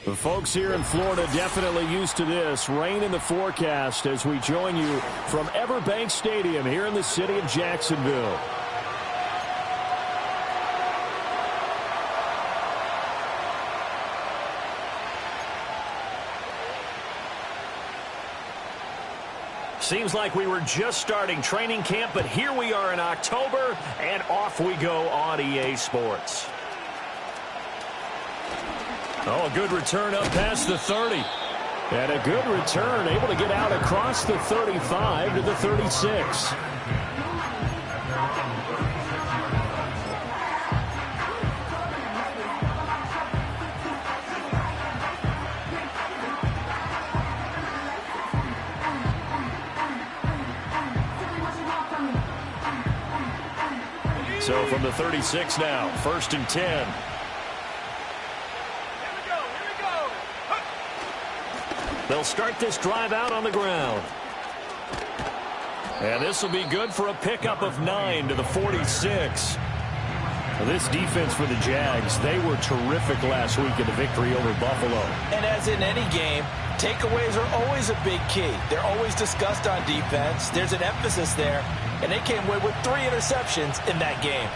The folks here in Florida definitely used to this. Rain in the forecast as we join you from Everbank Stadium here in the city of Jacksonville. Seems like we were just starting training camp, but here we are in October, and off we go on EA Sports. Oh, a good return up past the 30. And a good return, able to get out across the 35 to the 36. So from the 36 now, 1st and 10. They'll start this drive out on the ground. And this will be good for a pickup of 9 to the 46. This defense for the Jags, they were terrific last week in the victory over Buffalo. And as in any game, takeaways are always a big key. They're always discussed on defense. There's an emphasis there. And they came away with 3 interceptions in that game.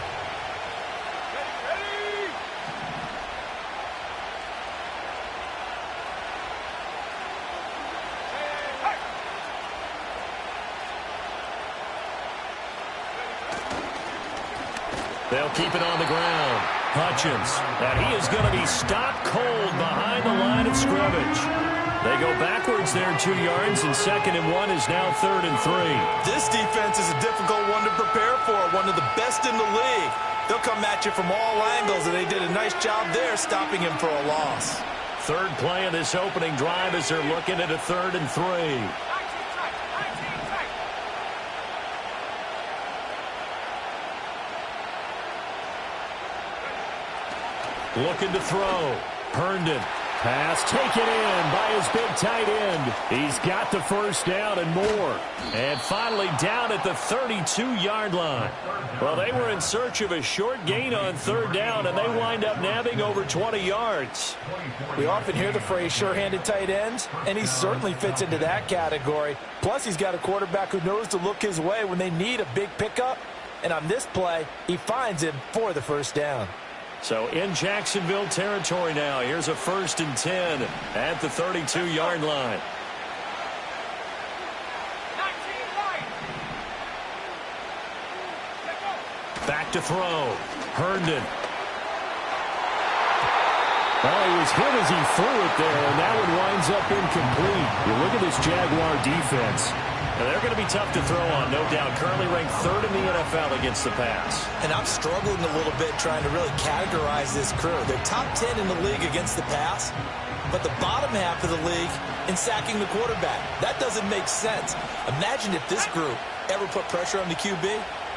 They'll keep it on the ground. Hutchins, and he is going to be stopped cold behind the line of scrimmage. They go backwards there 2 yards, and 2nd and 1 is now 3rd and 3. This defense is a difficult one to prepare for, one of the best in the league. They'll come at you from all angles, and they did a nice job there stopping him for a loss. 3rd play of this opening drive as they're looking at a 3rd and 3. Looking to throw. Herndon. Pass taken in by his big tight end. He's got the 1st down and more. And finally down at the 32-yard line. Well, they were in search of a short gain on 3rd down, and they wind up nabbing over 20 yards. We often hear the phrase sure-handed tight ends, and he certainly fits into that category. Plus, he's got a quarterback who knows to look his way when they need a big pickup. And on this play, he finds him for the 1st down. So in Jacksonville territory now. Here's a 1st and 10 at the 32-yard line. Back to throw. Herndon. Well, he was hit as he threw it there, and that one winds up incomplete. You look at this Jaguar defense. And they're going to be tough to throw on, no doubt. Currently ranked 3rd in the NFL against the pass. And I'm struggling a little bit trying to really categorize this crew. They're top 10 in the league against the pass, but the bottom half of the league in sacking the quarterback. That doesn't make sense. Imagine if this group ever put pressure on the QB,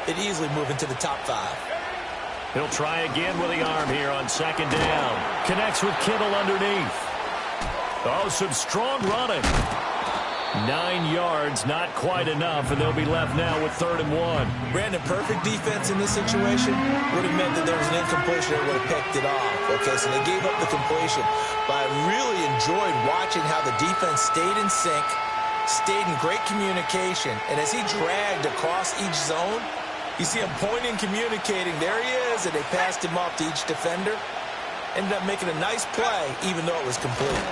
it'd easily move into the top 5. He'll try again with the arm here on 2nd down. Connects with Kittle underneath. Oh, some strong running. 9 yards, not quite enough, and they'll be left now with 3rd and 1. Brandon, perfect defense in this situation would have meant that there was an incompletion that would have picked it off. Okay, so they gave up the completion. But I really enjoyed watching how the defense stayed in sync, stayed in great communication, and as he dragged across each zone, you see him pointing, communicating. There he is, and they passed him off to each defender. Ended up making a nice play, even though it was complete.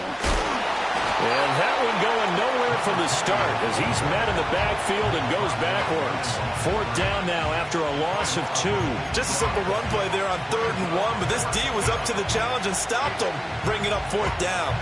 And that one going nowhere from the start as he's met in the backfield and goes backwards. 4th down now after a loss of 2. Just a simple run play there on 3rd and 1, but this D was up to the challenge and stopped him, bringing up 4th down.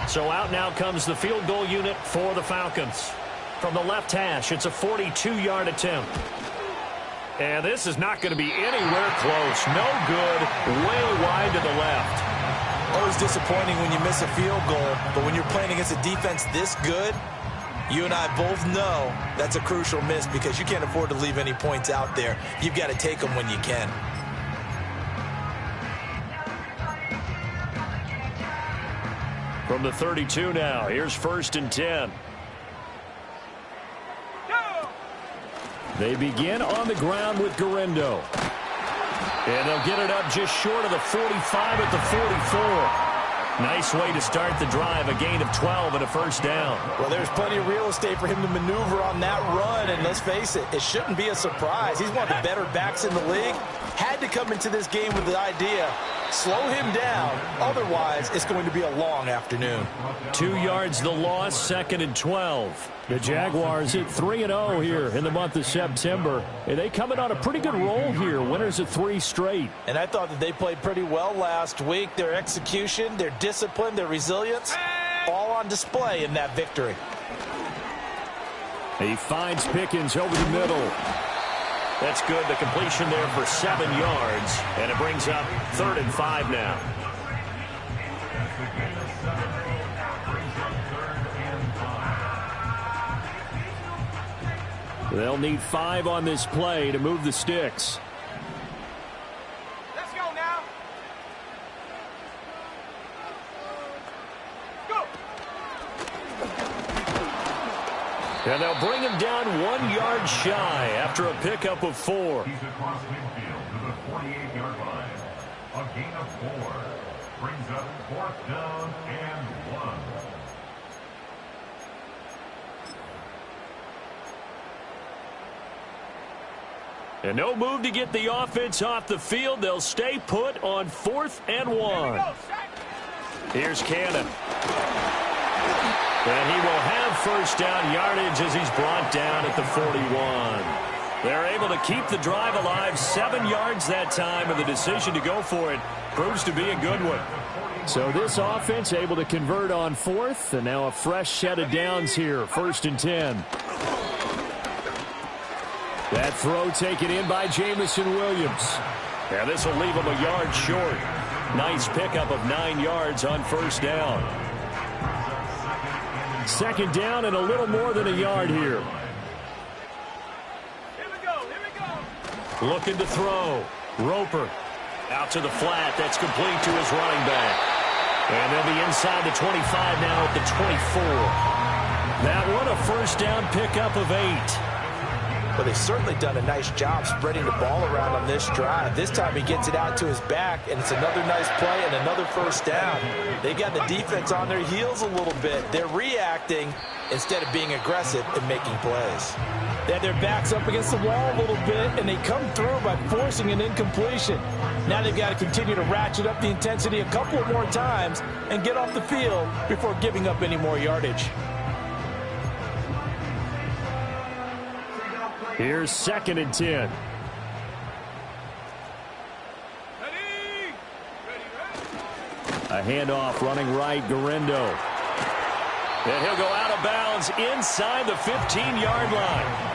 So out now comes the field goal unit for the Falcons. From the left hash, it's a 42-yard attempt. And this is not going to be anywhere close. No good, way wide to the left. Always disappointing when you miss a field goal, but when you're playing against a defense this good, You and I both know that's a crucial miss because you can't afford to leave any points out there. You've got to take them when you can. From the 32 now, here's 1st and 10. They begin on the ground with Garindo. And they'll get it up just short of the 45 at the 44. Nice way to start the drive, a gain of 12 and a 1st down. Well, there's plenty of real estate for him to maneuver on that run, and let's face it, it shouldn't be a surprise. He's one of the better backs in the league. Had to come into this game with the idea, slow him down, otherwise it's going to be a long afternoon. 2 yards the loss, 2nd and 12. The Jaguars at 3-0 here in the month of September. And they coming on a pretty good roll here, winners of 3 straight. And I thought that they played pretty well last week. Their execution, their discipline, their resilience, all on display in that victory. He finds Pickens over the middle. That's good. The completion there for 7 yards. And it brings up 3rd and 5 now. They'll need 5 on this play to move the sticks. Let's go now. Go. And they'll bring him down 1 yard shy after a pickup of 4. He's across midfield to the 48-yard line. A gain of 4 brings up 4th down and 1. And no move to get the offense off the field. They'll stay put on 4th and 1. Here's Cannon. And he will have 1st down yardage as he's brought down at the 41. They're able to keep the drive alive, 7 yards that time, and the decision to go for it proves to be a good one. So this offense able to convert on 4th, and now a fresh set of downs here, 1st and 10. That throw taken in by Jamison Williams. Now this will leave him a yard short. Nice pickup of 9 yards on 1st down. 2nd down and a little more than a yard here. Here we go. Looking to throw. Roper out to the flat. That's complete to his running back. And they'll be inside the 25 now at the 24. That one a 1st down pickup of 8. But they've certainly done a nice job spreading the ball around on this drive. This time he gets it out to his back, and it's another nice play and another 1st down. They got the defense on their heels a little bit. They're reacting instead of being aggressive and making plays. They have their backs up against the wall a little bit, and they come through by forcing an incompletion. Now they've got to continue to ratchet up the intensity a couple more times and get off the field before giving up any more yardage. Here's 2nd and 10. A handoff running right, Garindo. And he'll go out of bounds inside the 15-yard line.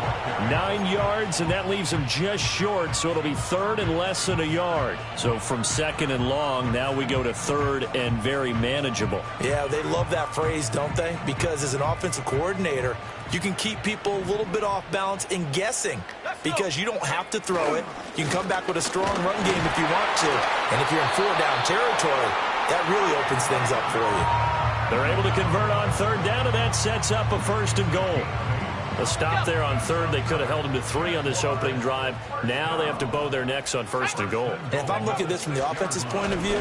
9 yards, and that leaves him just short, so it'll be 3rd and less than a yard. So from 2nd and long, now we go to 3rd and very manageable. Yeah, they love that phrase, don't they? Because as an offensive coordinator, you can keep people a little bit off balance and guessing because you don't have to throw it. You can come back with a strong run game if you want to. And if you're in 4-down territory, that really opens things up for you. They're able to convert on 3rd down, and that sets up a 1st and goal. A stop there on 3rd. They could have held him to 3 on this opening drive. Now they have to bow their necks on 1st and goal. And if I'm looking at this from the offense's point of view,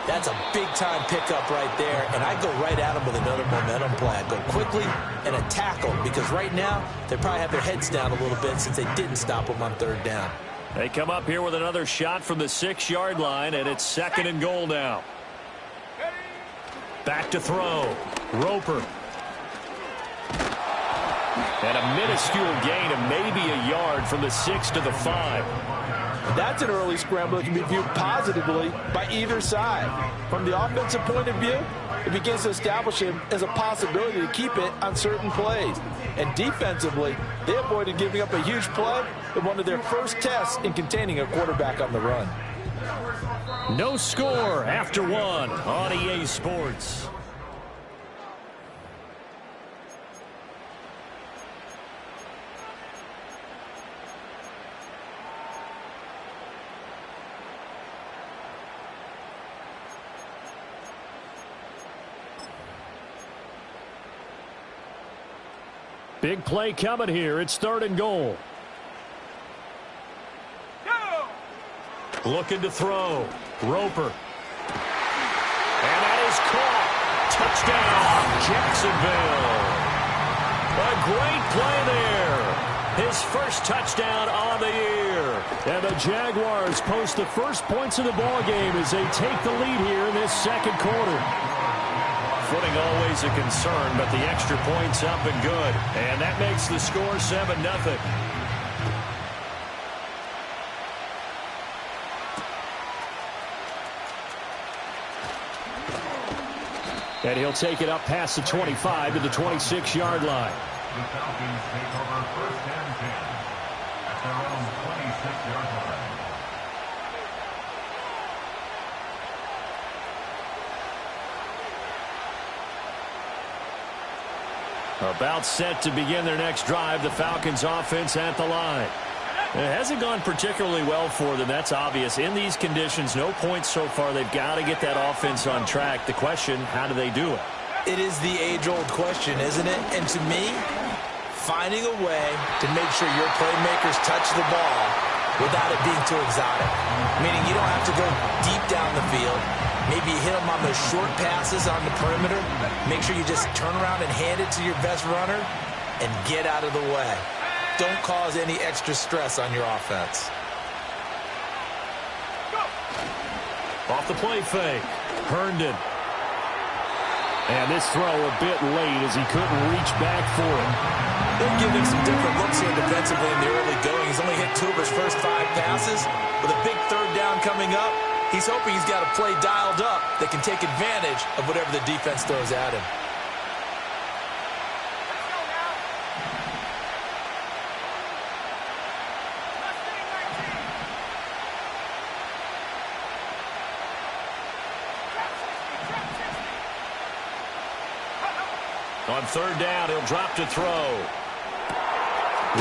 that's a big-time pickup right there. And I go right at them with another momentum play. I go quickly and a tackle because right now they probably have their heads down a little bit since they didn't stop them on 3rd down. They come up here with another shot from the 6-yard line, and it's 2nd and goal now. Back to throw. Roper. And a minuscule gain of maybe a yard from the 6 to the 5. That's an early scramble that can be viewed positively by either side. From the offensive point of view, it begins to establish him as a possibility to keep it on certain plays. And defensively, they avoided giving up a huge play in one of their first tests in containing a quarterback on the run. No score after 1 on EA Sports. Big play coming here. It's 3rd and goal. Go! Looking to throw. Roper. And that is caught. Touchdown, Jacksonville. A great play there. His first touchdown on the year. And the Jaguars post the first points of the ballgame as they take the lead here in this second quarter. Footing always a concern, but the extra point's up and good. And that makes the score 7-0. And he'll take it up past the 25 to the 26-yard line. The Falcons take over 1st and 10 at their own 26-yard line. About set to begin their next drive, the Falcons offense at the line. It hasn't gone particularly well for them. That's obvious. In these conditions, no points so far. They've got to get that offense on track. The question, how do they do it? It is the age-old question, isn't it? And to me, finding a way to make sure your playmakers touch the ball without it being too exotic. Meaning you don't have to go deep down the field. Maybe you hit them on those short passes on the perimeter. Make sure you just turn around and hand it to your best runner and get out of the way. Don't cause any extra stress on your offense. Off the play fake. Herndon. And this throw a bit late as he couldn't reach back for it. They're giving him some different looks here defensively in the early going. He's only hit 2 of his first 5 passes. With a big 3rd down coming up, he's hoping he's got a play dialed up that can take advantage of whatever the defense throws at him. On 3rd down, he'll drop to throw.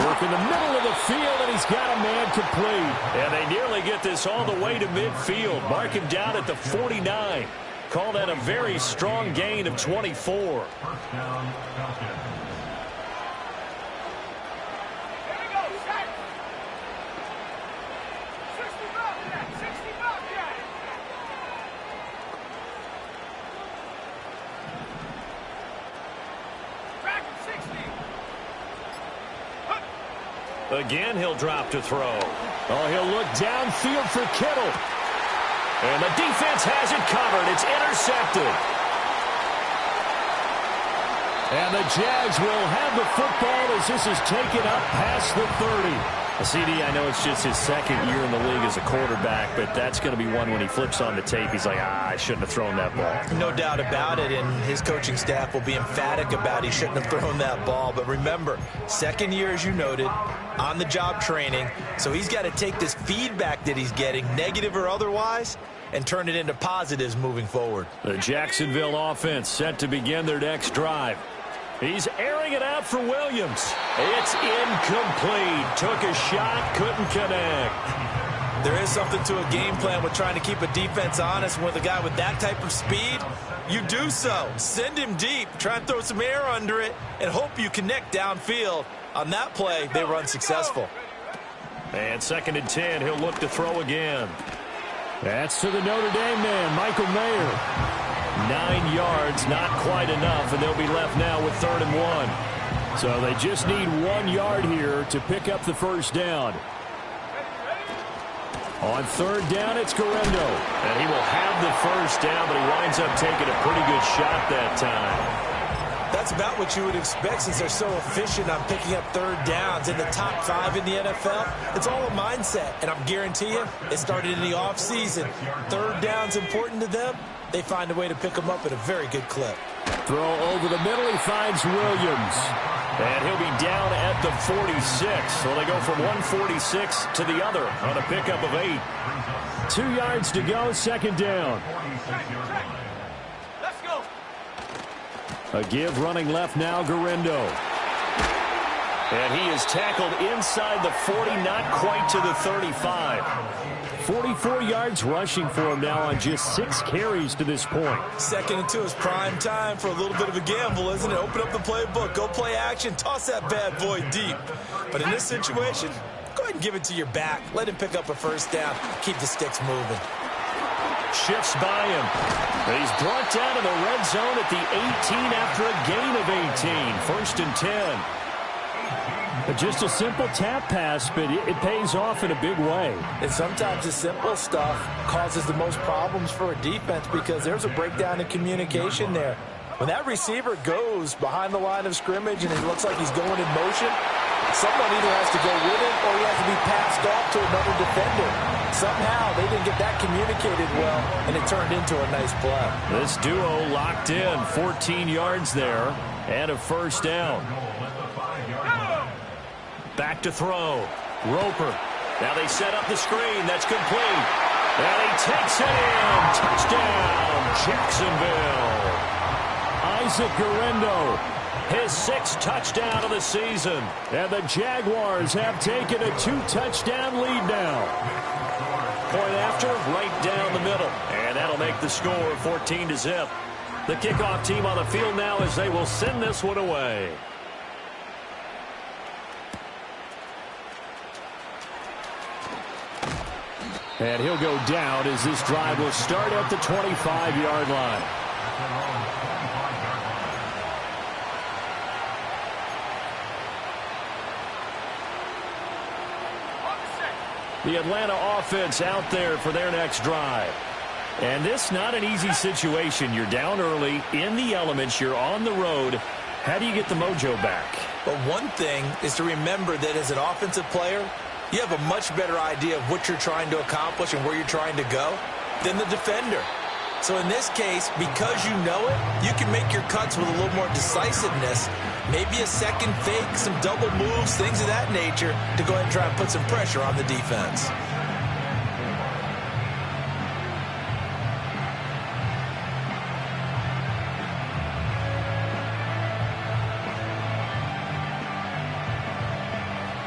Work in the middle of the field, and he's got a man complete. And they nearly get this all the way to midfield. Mark him down at the 49. Call that a very strong gain of 24. 1st down, Falcons. Here we go, set. 60 Bobcat, 60 Bobcat. Back at 60. Again, he'll drop to throw. Oh, he'll look downfield for Kittle. And the defense has it covered. It's intercepted. And the Jags will have the football as this is taken up past the 30. CD, I know it's just his 2nd year in the league as a quarterback, but that's going to be one when he flips on the tape. He's like, I shouldn't have thrown that ball. No doubt about it, and his coaching staff will be emphatic about he shouldn't have thrown that ball. But remember, 2nd year, as you noted, on-the-job training, so he's got to take this feedback that he's getting, negative or otherwise, and turn it into positives moving forward. The Jacksonville offense set to begin their next drive. He's airing it out for Williams. It's incomplete. Took a shot, couldn't connect. There is something to a game plan with trying to keep a defense honest. With a guy with that type of speed, you do so. Send him deep, try and throw some air under it, and hope you connect downfield. On that play, they were unsuccessful. And 2nd and 10, he'll look to throw again. That's to the Notre Dame man, Michael Mayer. 9 yards, not quite enough, and they'll be left now with 3rd and 1. So they just need 1 yard here to pick up the first down. On 3rd down, it's Guerrero. And he will have the first down, but he winds up taking a pretty good shot that time. That's about what you would expect since they're so efficient on picking up 3rd downs in the top 5 in the NFL. It's all a mindset, and I'm guarantee you it started in the offseason. 3rd down's important to them. They find a way to pick them up at a very good clip. Throw over the middle. He finds Williams. And he'll be down at the 46. So they go from 146 to the other on a pickup of 8. 2 yards to go, 2nd down. Let's go. A give running left now, Guerrero. And he is tackled inside the 40, not quite to the 35. 44 yards rushing for him now on just 6 carries to this point. 2nd and 2 is prime time for a little bit of a gamble, isn't it? Open up the playbook, go play action, toss that bad boy deep. But in this situation, go ahead and give it to your back. Let him pick up a first down. Keep the sticks moving. Shifts by him. But he's brought down in the red zone at the 18 after a gain of 18. 1st and 10. Just a simple tap pass, but it pays off in a big way. And sometimes the simple stuff causes the most problems for a defense because there's a breakdown in communication there. When that receiver goes behind the line of scrimmage and it looks like he's going in motion, someone either has to go with him or he has to be passed off to another defender. Somehow they didn't get that communicated well, and it turned into a nice play. This duo locked in, 14 yards there, and a first down. Back to throw. Roper. Now they set up the screen. That's complete. And he takes it in. Touchdown, Jacksonville. Isaac Guerrero, his 6th touchdown of the season. And the Jaguars have taken a 2-touchdown lead now. Point after, right down the middle. And that'll make the score 14-0. The kickoff team on the field now as they will send this one away. And he'll go down as this drive will start at the 25-yard line. The Atlanta offense out there for their next drive. And this not an easy situation. You're down early, in the elements, you're on the road. How do you get the mojo back? But one thing is to remember that as an offensive player, you have a much better idea of what you're trying to accomplish and where you're trying to go than the defender. So in this case, because you know it, you can make your cuts with a little more decisiveness, maybe a second fake, some double moves, things of that nature, to go ahead and try and put some pressure on the defense.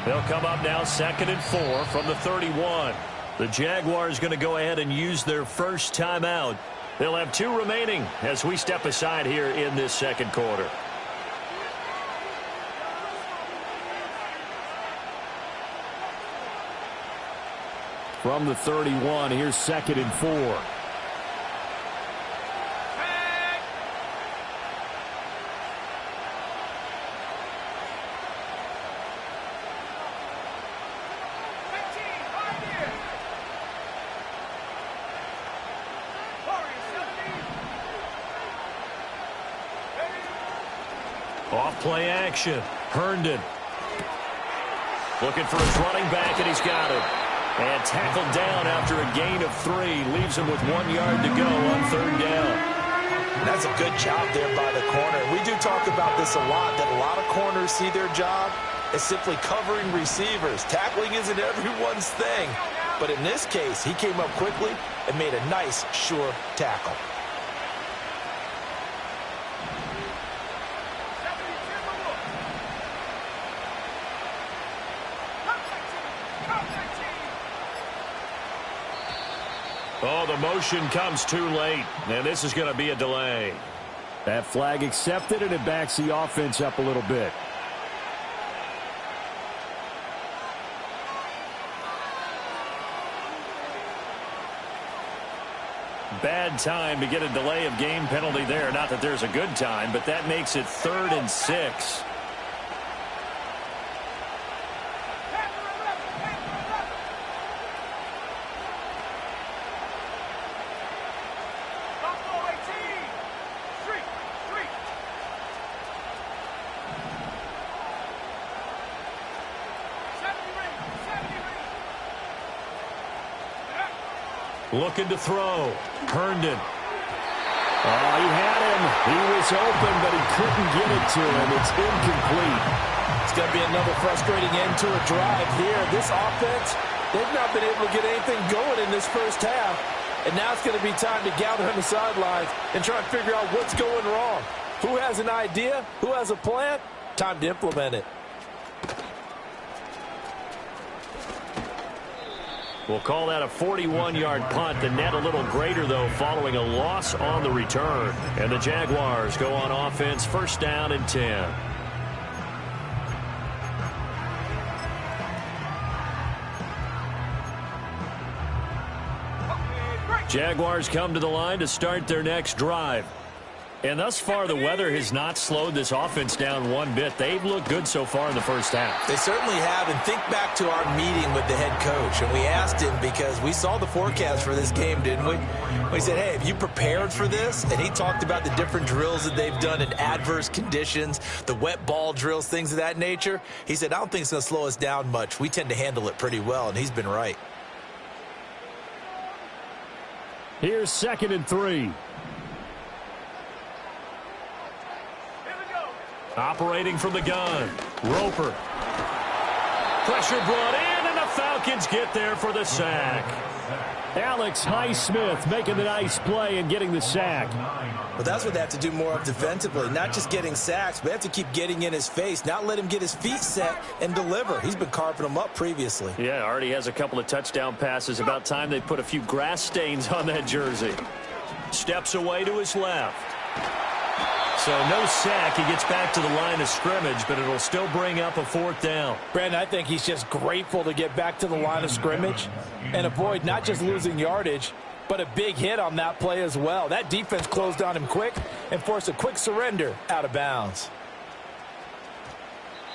They'll come up now 2nd and 4 from the 31. The Jaguars going to go ahead and use their first timeout. They'll have 2 remaining as we step aside here in this second quarter. From the 31, here's 2nd and 4. Off play action. Herndon. Looking for his running back, and he's got him. And tackled down after a gain of 3. Leaves him with 1 yard to go on 3rd down. That's a good job there by the corner. We do talk about this a lot, that a lot of corners see their job as simply covering receivers. Tackling isn't everyone's thing. But in this case, he came up quickly and made a nice, sure tackle. Oh, the motion comes too late, and this is going to be a delay. That flag accepted, and it backs the offense up a little bit. Bad time to get a delay of game penalty there. Not that there's a good time, but that makes it 3rd and 6. Looking to throw. Herndon. Oh, he had him. He was open, but he couldn't get it to him. It's incomplete. It's going to be another frustrating end to a drive here. This offense, they've not been able to get anything going in this first half. And now it's going to be time to gather on the sidelines and try and figure out what's going wrong. Who has an idea? Who has a plan? Time to implement it. We'll call that a 41-yard punt. The net a little greater, though, following a loss on the return. And the Jaguars go on offense, first down and 10. Jaguars come to the line to start their next drive. And thus far, the weather has not slowed this offense down one bit. They've looked good so far in the first half. They certainly have. And think back to our meeting with the head coach. And we asked him, because we saw the forecast for this game, didn't we? We said, hey, have you prepared for this? And he talked about the different drills that they've done in adverse conditions, the wet ball drills, things of that nature. He said, I don't think it's going to slow us down much. We tend to handle it pretty well, and he's been right. Here's 2nd and 3. Operating from the gun. Roper. Pressure brought in, and the Falcons get there for the sack. Alex Highsmith making the nice play and getting the sack. Well, that's what they have to do more of defensively. Not just getting sacks, but they have to keep getting in his face, not let him get his feet set and deliver. He's been carving them up previously. Yeah, already has a couple of touchdown passes. About time they put a few grass stains on that jersey. Steps away to his left. So no sack. He gets back to the line of scrimmage, but it'll still bring up a 4th down. Brandon, I think he's just grateful to get back to the line of scrimmage and avoid not just losing yardage, but a big hit on that play as well. That defense closed on him quick and forced a quick surrender out of bounds.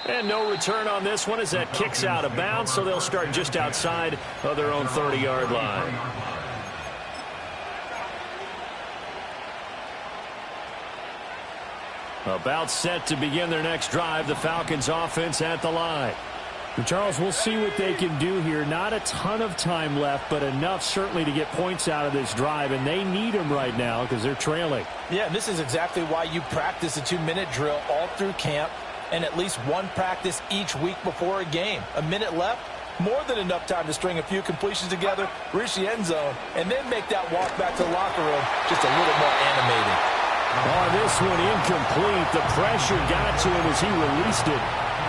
And no return on this one as that kicks out of bounds, so they'll start just outside of their own 30-yard line. About set to begin their next drive, the Falcons offense at the line. And Charles, we'll see what they can do here. Not a ton of time left, but enough certainly to get points out of this drive, and they need them right now because they're trailing. Yeah, this is exactly why you practice a 2-minute drill all through camp and at least one practice each week before a game. A minute left, more than enough time to string a few completions together, reach the end zone, and then make that walk back to the locker room just a little more animated. Oh, this one incomplete. The pressure got to him as he released it.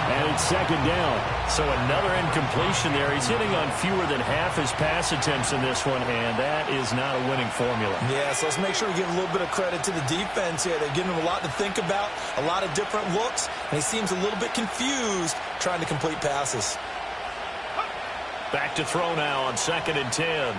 And it's 2nd down. So another incompletion there. He's hitting on fewer than half his pass attempts in this one, and that is not a winning formula. Yeah, so let's make sure we give a little bit of credit to the defense here. They're giving him a lot to think about, a lot of different looks, and he seems a little bit confused trying to complete passes. Back to throw now on 2nd and 10.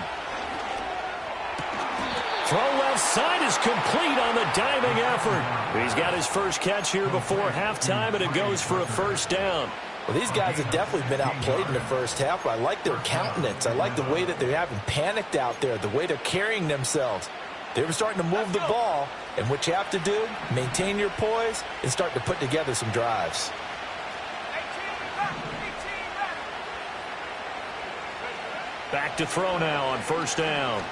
Throw left side is complete on the diving effort. He's got his first catch here before halftime, and it goes for a 1st down. Well, these guys have definitely been outplayed in the first half, but I like their countenance. I like the way that they haven't panicked out there, the way they're carrying themselves. They're starting to move the ball, and what you have to do, maintain your poise and start to put together some drives. Back to throw now on 1st down.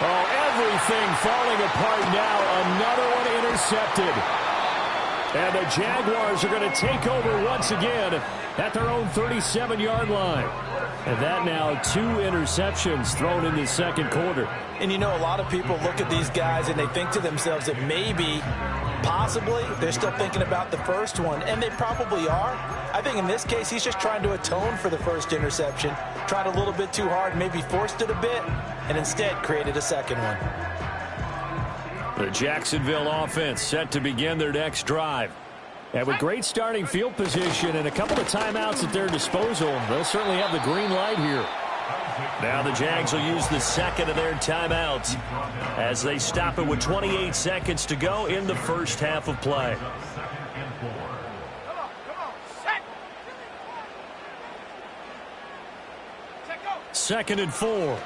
Oh, everything falling apart now. Another one intercepted. And the Jaguars are going to take over once again at their own 37-yard line. And that now 2 interceptions thrown in the 2nd quarter. And you know, a lot of people look at these guys and they think to themselves that maybe, possibly, they're still thinking about the first one. And they probably are. I think in this case, he's just trying to atone for the first interception. Tried a little bit too hard, maybe forced it a bit, and instead created a 2nd one. The Jacksonville offense set to begin their next drive. And with great starting field position and a couple of timeouts at their disposal, they'll certainly have the green light here. Now the Jags will use the 2nd of their timeouts as they stop it with 28 seconds to go in the first half of play. 2nd and 4.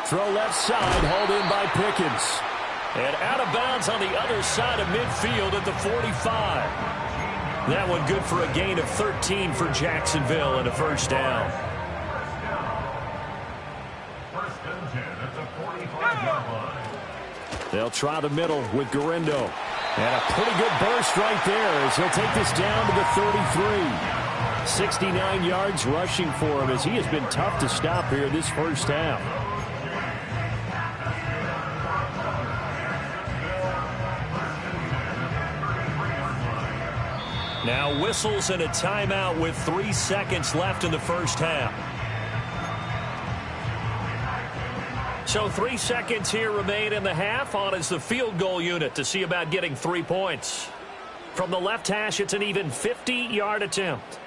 Throw left side, hauled in by Pickens. And out of bounds on the other side of midfield at the 45. That one good for a gain of 13 for Jacksonville and a 1st down. 1st and 10 at the 45-yard line. They'll try the middle with Garindo. And a pretty good burst right there as he'll take this down to the 33. 69 yards rushing for him as he has been tough to stop here this first half. Now whistles and a timeout with 3 seconds left in the first half. So 3 seconds here remain in the half. On is the field goal unit to see about getting 3 points. From the left hash, it's an even 50-yard attempt.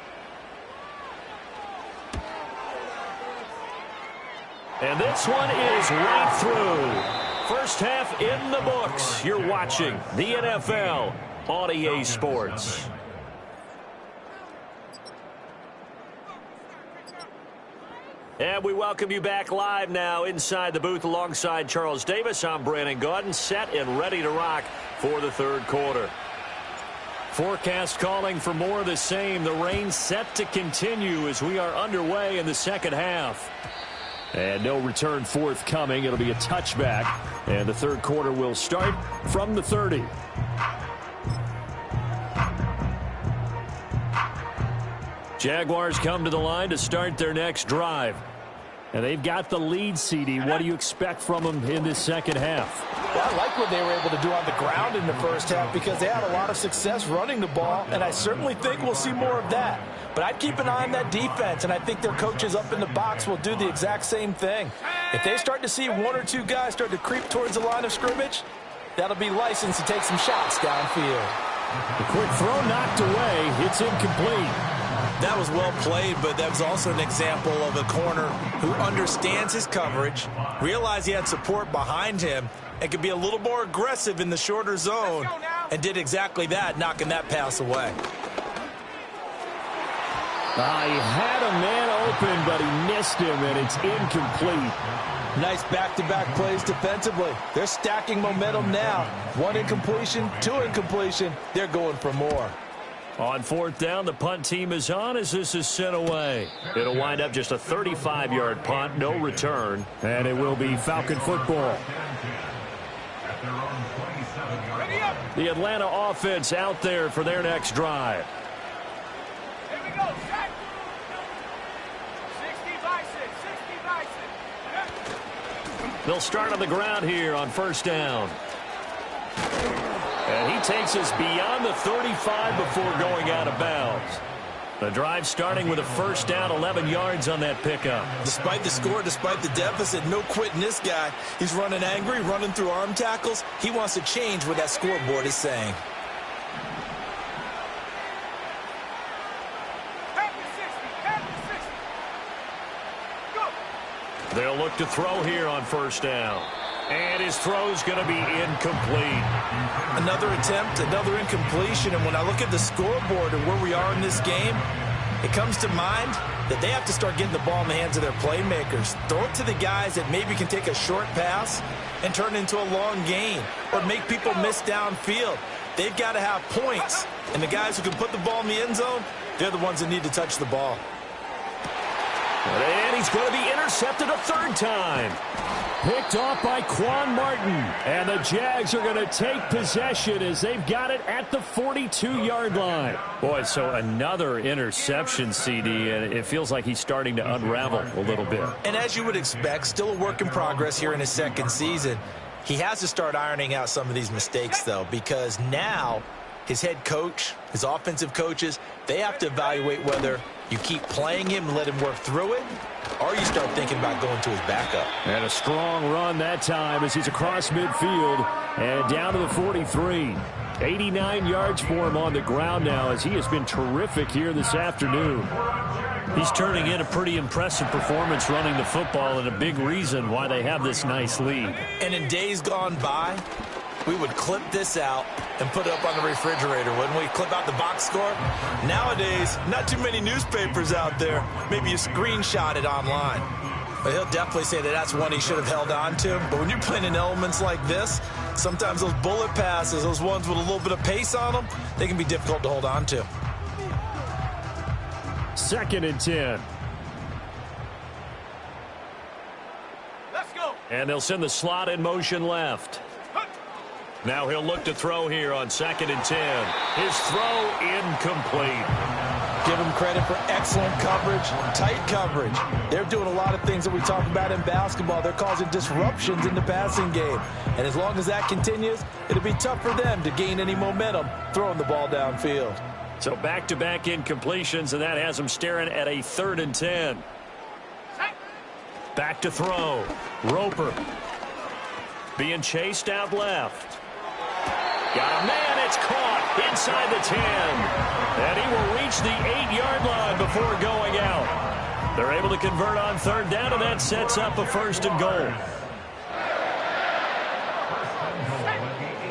And this one is right through. First half in the books. You're watching the NFL on EA Sports. And we welcome you back live now inside the booth alongside Charles Davis. I'm Brandon Gaudin, set and ready to rock for the third quarter. Forecast calling for more of the same. The rain set to continue as we are underway in the second half. And no return forthcoming. It'll be a touchback. And the third quarter will start from the 30. Jaguars come to the line to start their next drive. And they've got the lead, CD. What do you expect from them in this second half? Well, I like what they were able to do on the ground in the first half because they had a lot of success running the ball, and I certainly think we'll see more of that. But I'd keep an eye on that defense, and I think their coaches up in the box will do the exact same thing. If they start to see one or two guys start to creep towards the line of scrimmage, that'll be licensed to take some shots downfield. The quick throw knocked away. It's incomplete. That was well played, but that was also an example of a corner who understands his coverage, realized he had support behind him, and could be a little more aggressive in the shorter zone, and did exactly that, knocking that pass away. He had a man open, but he missed him, and it's incomplete. Nice back-to-back plays defensively. They're stacking momentum now. 1 incompletion, 2 incompletion. They're going for more. On fourth down, the punt team is on as this is sent away. It'll wind up just a 35-yard punt, no return. And it will be Falcon football. The Atlanta offense out there for their next drive. Here we go, set. 60 by 6, 60 by 6. They'll start on the ground here on first down. And he takes us beyond the 35 before going out of bounds. The drive starting with a first down, 11 yards on that pickup. Despite the score, despite the deficit, no quitting this guy. He's running angry, running through arm tackles. He wants to change what that scoreboard is saying. Back to 60. Go. They'll look to throw here on first down. And his throw's going to be incomplete. Another attempt, another incompletion. And when I look at the scoreboard and where we are in this game, it comes to mind that they have to start getting the ball in the hands of their playmakers. Throw it to the guys that maybe can take a short pass and turn it into a long gain or make people miss downfield. They've got to have points. And the guys who can put the ball in the end zone, they're the ones that need to touch the ball. And he's going to be intercepted a third time. Picked off by Quan Martin. And the Jags are going to take possession as they've got it at the 42-yard line. Boy, so another interception, CD, and it feels like he's starting to unravel a little bit. And as you would expect, still a work in progress here in his second season. He has to start ironing out some of these mistakes, though, because now his head coach, his offensive coaches, they have to evaluate whether you keep playing him and let him work through it, or you start thinking about going to his backup. And a strong run that time as he's across midfield and down to the 43. 89 yards for him on the ground now as he has been terrific here this afternoon. He's turning in a pretty impressive performance running the football and a big reason why they have this nice lead. And in days gone by, we would clip this out and put it up on the refrigerator, wouldn't we? Clip out the box score. Nowadays, not too many newspapers out there. Maybe you screenshot it online. But he'll definitely say that that's one he should have held on to. But when you're playing in elements like this, sometimes those bullet passes, those ones with a little bit of pace on them, they can be difficult to hold on to. 2nd and 10. Let's go. And they'll send the slot in motion left. Now he'll look to throw here on 2nd and 10. His throw incomplete. Give them credit for excellent coverage, tight coverage. They're doing a lot of things that we talk about in basketball. They're causing disruptions in the passing game. And as long as that continues, it'll be tough for them to gain any momentum throwing the ball downfield. So back-to-back incompletions, and that has them staring at a 3rd and 10. Back to throw. Roper being chased out left. Got a man. It's caught inside the 10. And he will reach the 8-yard line before going out. They're able to convert on 3rd down, and that sets up a 1st and goal.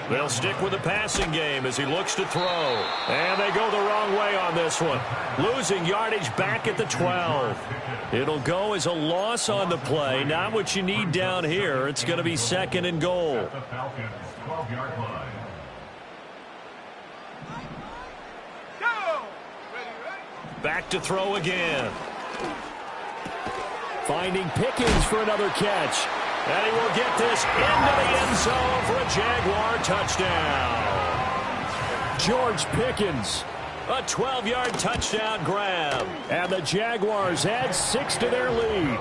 They'll stick with the passing game as he looks to throw. And they go the wrong way on this one. Losing yardage back at the 12. It'll go as a loss on the play. Not what you need down here. It's going to be 2nd and goal. The Falcons, 12-yard line. Back to throw again. Finding Pickens for another catch. And he will get this into the end zone for a Jaguar touchdown. George Pickens, a 12-yard touchdown grab. And the Jaguars add 6 to their lead.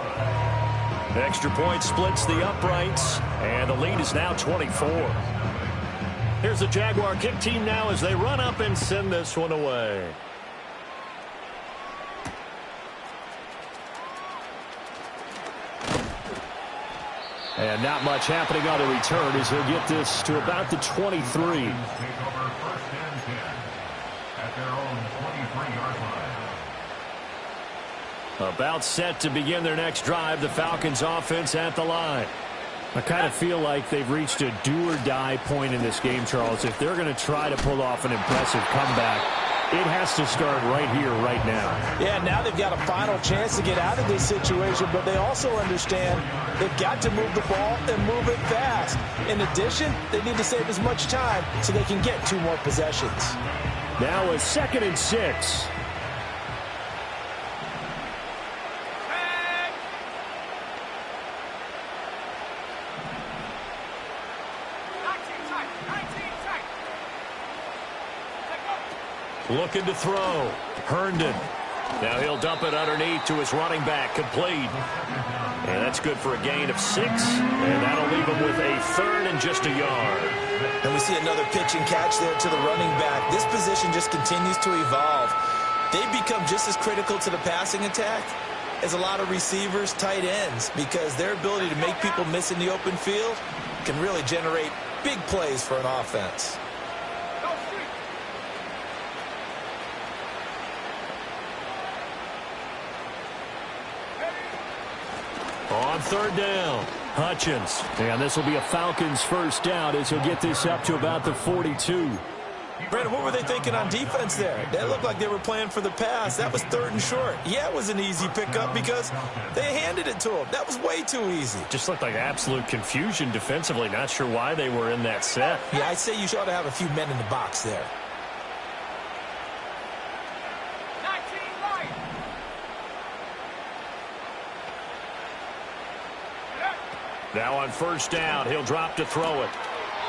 Extra point splits the uprights, and the lead is now 24. Here's the Jaguar kick team now as they run up and send this one away. And not much happening on the return as he'll get this to about the 23. Take over 1st and 10 at their own 23-yard line. About set to begin their next drive, the Falcons offense at the line. I kind of feel like they've reached a do-or-die point in this game, Charles. If they're going to try to pull off an impressive comeback, it has to start right here, right now. Yeah, now they've got a final chance to get out of this situation, but they also understand they've got to move the ball and move it fast. In addition, they need to save as much time so they can get 2 more possessions. Now a 2nd and 6. Looking to throw. Herndon. Now he'll dump it underneath to his running back. Complete. And that's good for a gain of 6. And that'll leave him with a 3rd and just a yard. And we see another pitch and catch there to the running back. This position just continues to evolve. They become just as critical to the passing attack as a lot of receivers, tight ends, because their ability to make people miss in the open field can really generate big plays for an offense. On 3rd down, Hutchins. And this will be a Falcons 1st down as he'll get this up to about the 42. Brandon, what were they thinking on defense there? They looked like they were playing for the pass. That was 3rd and short. Yeah, it was an easy pickup because they handed it to him. That was way too easy. Just looked like absolute confusion defensively. Not sure why they were in that set. Yeah, I'd say you should have a few men in the box there. Now on 1st down, he'll drop to throw it.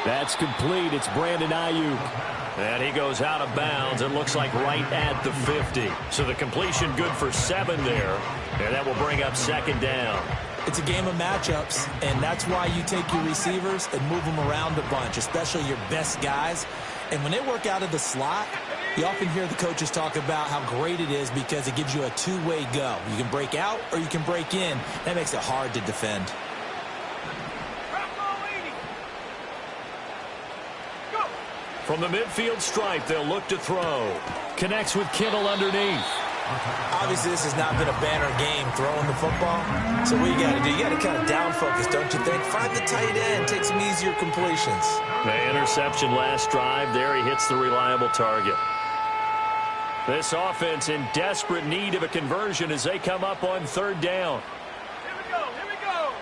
That's complete. It's Brandon Ayuk. And he goes out of bounds. It looks like right at the 50. So the completion good for 7 there. And that will bring up 2nd down. It's a game of matchups, and that's why you take your receivers and move them around a bunch, especially your best guys. And when they work out of the slot, you often hear the coaches talk about how great it is because it gives you a 2-way go. You can break out or you can break in. That makes it hard to defend. From the midfield stripe, they'll look to throw. Connects with Kittle underneath. Obviously, this has not been a banner game throwing the football. So what you got to do, you got to kind of down focus, don't you think? Find the tight end, take some easier completions. The interception last drive. There he hits the reliable target. This offense in desperate need of a conversion as they come up on 3rd down. Here we go.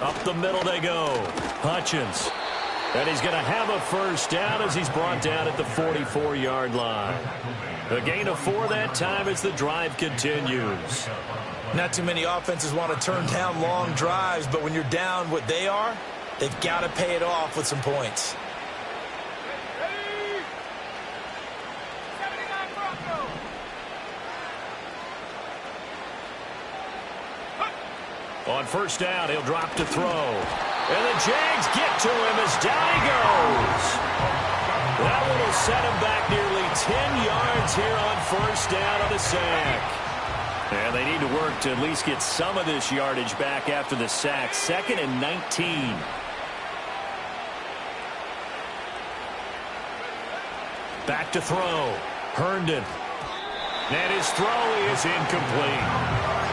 Up the middle they go. Hutchins. And he's going to have a 1st down as he's brought down at the 44-yard line. A gain of 4 that time as the drive continues. Not too many offenses want to turn down long drives, but when you're down what they are, they've got to pay it off with some points. Ready? 79 Broncos. On 1st down, he'll drop to throw. And the Jags get to him as down he goes. That one will set him back nearly 10 yards here on first down on the sack. And they need to work to at least get some of this yardage back after the sack. 2nd and 19. Back to throw. Herndon. And his throw is incomplete.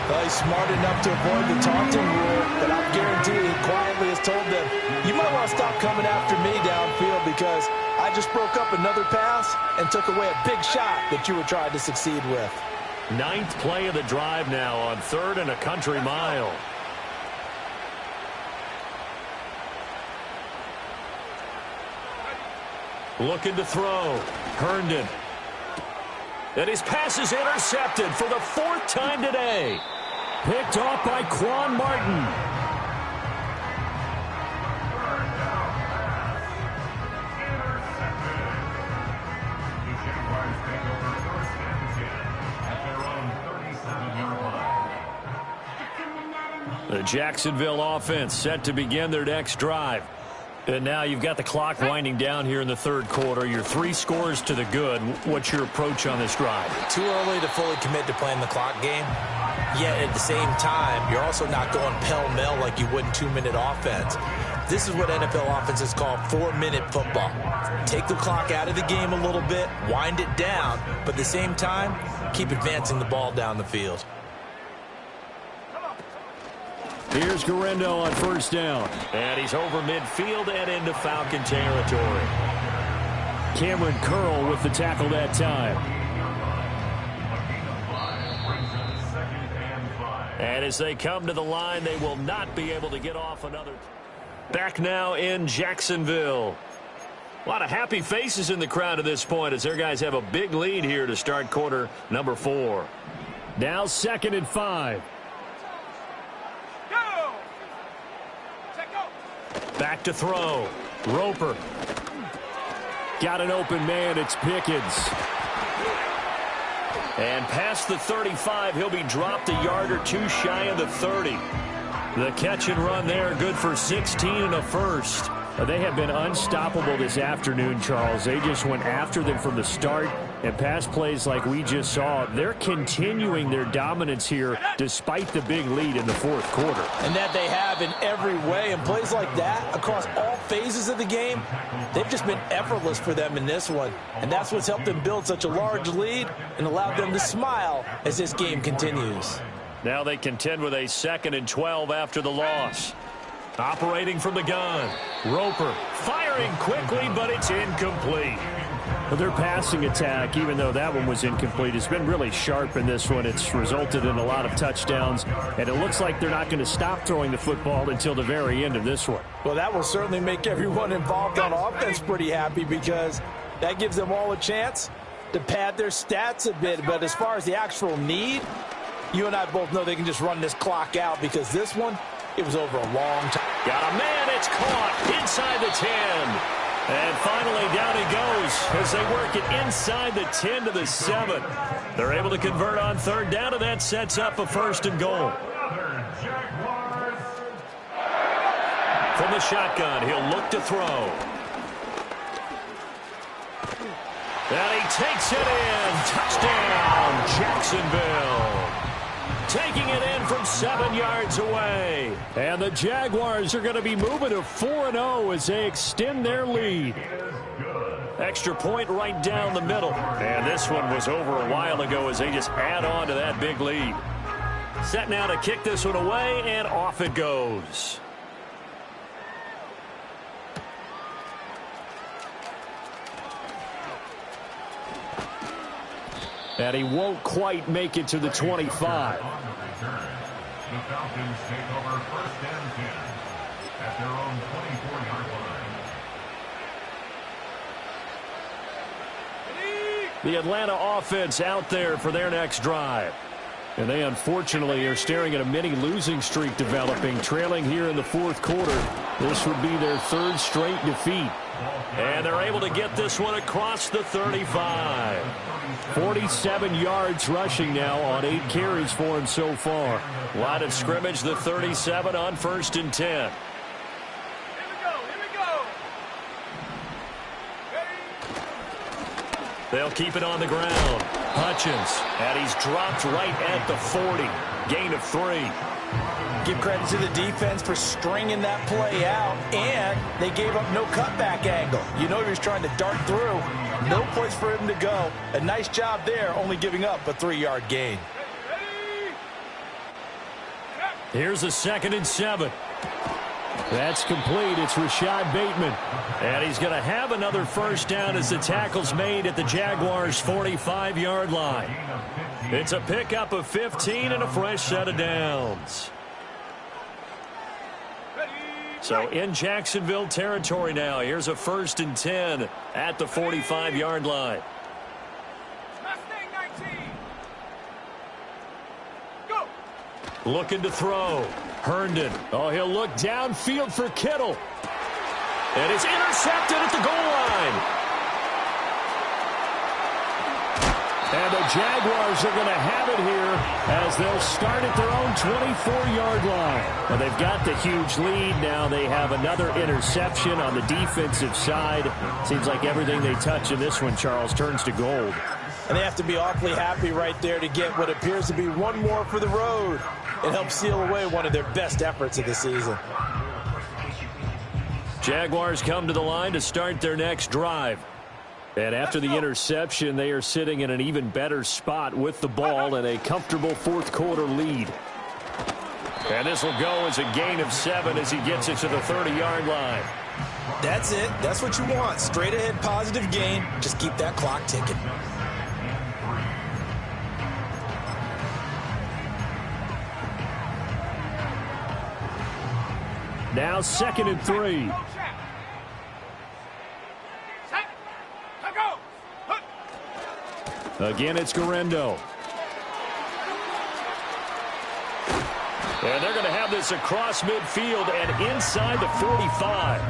Well, he's smart enough to avoid the taunting rule, but I'm guaranteed he quietly has told them, you might want to stop coming after me downfield because I just broke up another pass and took away a big shot that you were trying to succeed with. 9th play of the drive now on 3rd and a country mile. Looking to throw. Herndon. And his pass is intercepted for the 4th time today. Picked off by Quan Martin. The Jaguars take over 1st and 10 at their own 37-yard line. The Jacksonville offense set to begin their next drive. And now you've got the clock winding down here in the 3rd quarter. You're 3 scores to the good. What's your approach on this drive? Too early to fully commit to playing the clock game. Yet at the same time, you're also not going pell-mell like you would in 2-minute offense. This is what NFL offenses call 4-minute football. Take the clock out of the game a little bit, wind it down, but at the same time, keep advancing the ball down the field. Here's Guerrero on first down. And he's over midfield and into Falcon territory. Cameron Curl with the tackle that time. And as they come to the line, they will not be able to get off another. Back now in Jacksonville. A lot of happy faces in the crowd at this point as their guys have a big lead here to start quarter number 4. Now 2nd and 5. Back to throw. Roper. Got an open man. It's Pickens. And past the 35, he'll be dropped a yard or 2 shy of the 30. The catch and run there, good for 16 and a first. They have been unstoppable this afternoon, Charles. They just went after them from the start, and pass plays like we just saw, they're continuing their dominance here despite the big lead in the 4th quarter. And that they have in every way. And plays like that across all phases of the game, they've just been effortless for them in this one. And that's what's helped them build such a large lead and allowed them to smile as this game continues. Now they contend with a 2nd and 12 after the loss. Operating from the gun. Roper firing quickly, but it's incomplete. But their passing attack, even though that one was incomplete, has been really sharp in this one. It's resulted in a lot of touchdowns, and it looks like they're not going to stop throwing the football until the very end of this one. Well, that will certainly make everyone involved on offense pretty happy because that gives them all a chance to pad their stats a bit. But as far as the actual need, you and I both know they can just run this clock out because this one, it was over a long time. Got a man, it's caught inside the 10. And finally down he goes as they work it inside the 10 to the 7. They're able to convert on 3rd down, and that sets up a 1st and goal. From the shotgun, he'll look to throw. And he takes it in. Touchdown, Jacksonville. Taking it in from 7 yards away. And the Jaguars are going to be moving to 4-0 as they extend their lead. Extra point right down the middle. And this one was over a while ago as they just add on to that big lead. Set now to kick this one away, and off it goes. And he won't quite make it to the 25. The Falcons take over 1st and 10 at their own 24-yard line. The Atlanta offense out there for their next drive. And they unfortunately are staring at a mini losing streak developing, trailing here in the 4th quarter. This would be their 3rd straight defeat. And they're able to get this one across the 35. 47 yards rushing now on 8 carries for him so far. Line of scrimmage, the 37 on 1st and 10. Here we go. Ready? They'll keep it on the ground. Hutchins, and he's dropped right at the 40. Gain of 3. Give credit to the defense for stringing that play out, and they gave up no cutback angle. You know he was trying to dart through. No place for him to go. A nice job there, only giving up a 3-yard gain. Here's a 2nd and 7. That's complete. It's Rashad Bateman. And he's going to have another first down as the tackle's made at the Jaguars' 45-yard line. It's a pickup of 15 and a fresh set of downs. So in Jacksonville territory now. Here's a 1st and 10 at the 45-yard line. Looking to throw. Herndon. Oh, he'll look downfield for Kittle. And it's intercepted at the goal line. And the Jaguars are going to have it here as they'll start at their own 24-yard line. Well, they've got the huge lead. Now they have another interception on the defensive side. Seems like everything they touch in this one, Charles, turns to gold. And they have to be awfully happy right there to get what appears to be one more for the road. It helps seal away one of their best efforts of the season. Jaguars come to the line to start their next drive. And after the interception, they are sitting in an even better spot with the ball and a comfortable fourth-quarter lead. And this will go as a gain of 7 as he gets it to the 30-yard line. That's it. That's what you want. Straight ahead positive gain. Just keep that clock ticking. Now 2nd and 3. Again, it's Guerrero. And they're going to have this across midfield and inside the 45.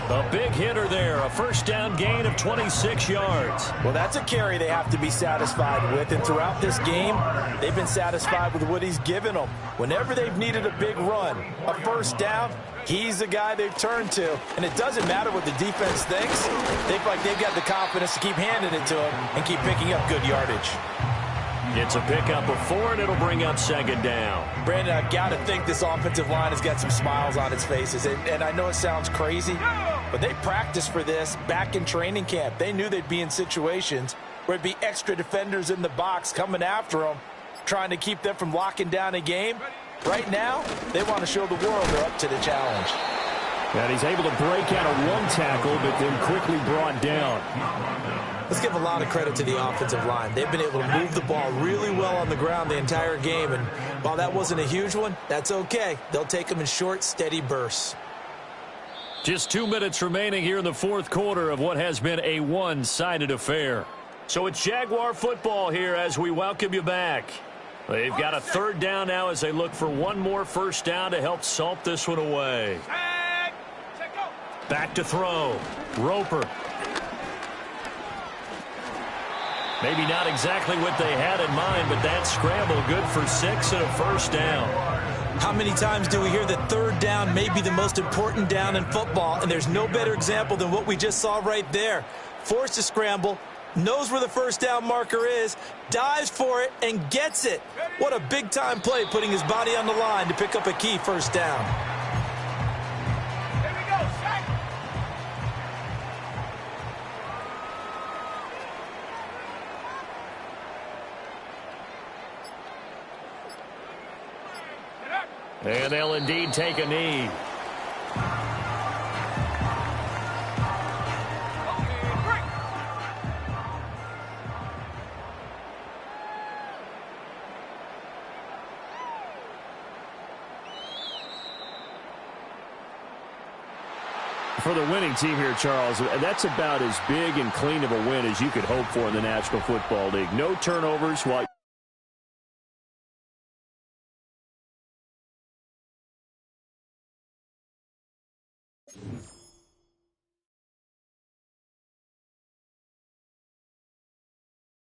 A big hitter there, a first down gain of 26 yards. Well, that's a carry they have to be satisfied with, and throughout this game, they've been satisfied with what he's given them. Whenever they've needed a big run, a first down, he's the guy they've turned to. And it doesn't matter what the defense thinks. They feel like they've got the confidence to keep handing it to him and keep picking up good yardage. It's a pickup of 4, and it'll bring up 2nd down. Brandon, I've got to think this offensive line has got some smiles on its faces. And I know it sounds crazy, but they practiced for this back in training camp. They knew they'd be in situations where it'd be extra defenders in the box coming after them, trying to keep them from locking down a game. Right now, they want to show the world they're up to the challenge. And he's able to break out of one tackle, but then quickly brought down. Let's give a lot of credit to the offensive line. They've been able to move the ball really well on the ground the entire game, and while that wasn't a huge one, that's okay. They'll take them in short, steady bursts. Just 2 minutes remaining here in the fourth quarter of what has been a one-sided affair. So it's Jaguar football here as we welcome you back. They've got a 3rd down now as they look for one more first down to help salt this one away. Back to throw. Roper. Maybe not exactly what they had in mind, but that scramble good for 6 and a first down. How many times do we hear that 3rd down may be the most important down in football, and there's no better example than what we just saw right there. Forced to scramble, knows where the first down marker is, dives for it, and gets it. What a big-time play, putting his body on the line to pick up a key first down. And they'll indeed take a knee. For the winning team here, Charles, that's about as big and clean of a win as you could hope for in the National Football League. No turnovers while